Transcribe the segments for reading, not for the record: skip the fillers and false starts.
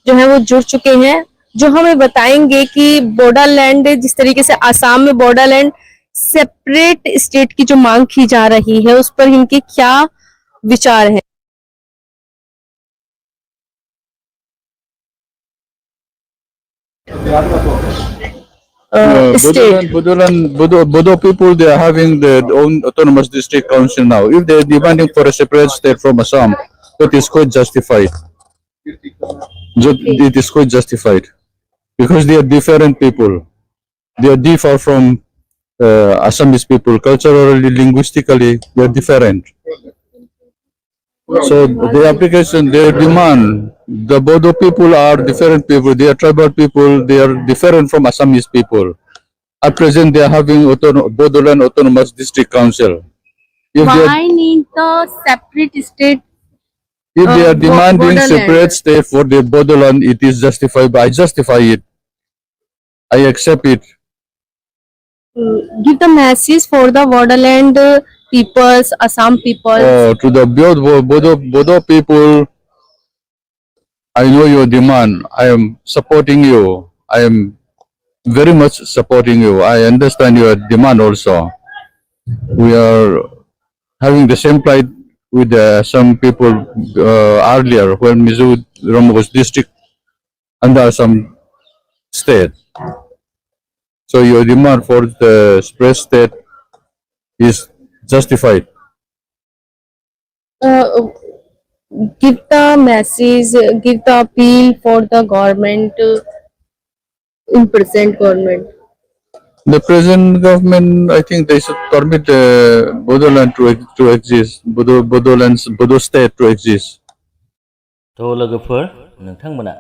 जो है वो जुड़ चुके हैं, जो हमें बताएंगे कि बोडोलैंड, जिस तरीके से आसाम में बोडोलैंड सेपरेट स्टेट की जो मांग की जा रही है, उस पर इनके क्या विचार हैं। Bodo people, they are having their own autonomous district council now. If they are demanding for a separate state from Assam, that is quite justified. It is quite justified because they are different people. They are different from Assamese people. Culturally, linguistically, they are different. So the application, their demand, the Bodo people are different people. They are tribal people. They are different from Assamese people. At present, they are having Bodoland Autonomous District Council. Why need the separate state? If they are demanding Bodoland. separate state for the Bodoland, it is justified. I justify it. I accept it. Give the message for the Bodoland peoples, Assam people. To the Bodo people, I know your demand. I am supporting you. I am very much supporting you. I understand your demand also. We are having the same plight with some people earlier when Mizoram was district under some state. So your demand for the separate state is justified. Give the message, give the appeal for the government, in present government. The present government, I think they should permit Bodoland to exist, Bodo state to exist. तो लोगोफोर नोंथांमोना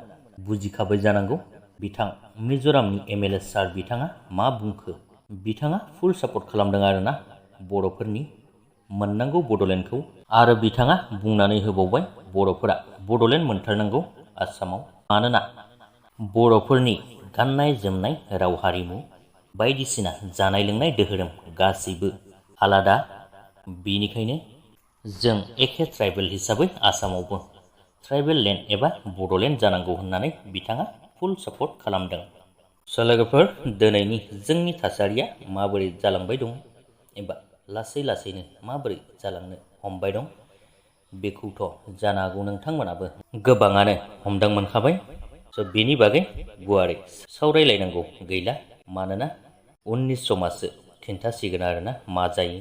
बुजिखाबाय जानांगौ बिथां मिजोरामनि MLA सार बिथाङा मा बुंखो बिथाङा full support खालामदों आरोना बर'फोरनि मोननांगौ बड'लेण्डखौ आरो बिथाङा बुंनानै होबावबाय बर'फोरा बड'लेण्ड मोनथारनांगौ आसामाव मानोना बर'फोरनि गाननाय जोमनाय राव हारिमु बायदिसिना जानाय लोंनाय धोरोम गासैबो आलादा बेनिखायनो जों एखे ट्राइबेल हिसाबै आसामावबो ट्राइबेल लैंड एबा बड'लेण्ड जानांगौ होननानै बिथाङा फुल सापर्ट खालामदों। स' लोगोफोर दिनैनि जोंनि थासारिया माबोरै जालांबाय दं एबा लासै लासैनो माबोरै जालांनो हमबाय दं बेखौथ' जानो हागौ नोंथांमोनाबो गोबाङानो हमदां मोनखाबाय। स' बेनि बागै गुवारै सावरायलायनांगौ गैला मानोना उननि समासो खिन्थासिगोन आरोना मा जायो।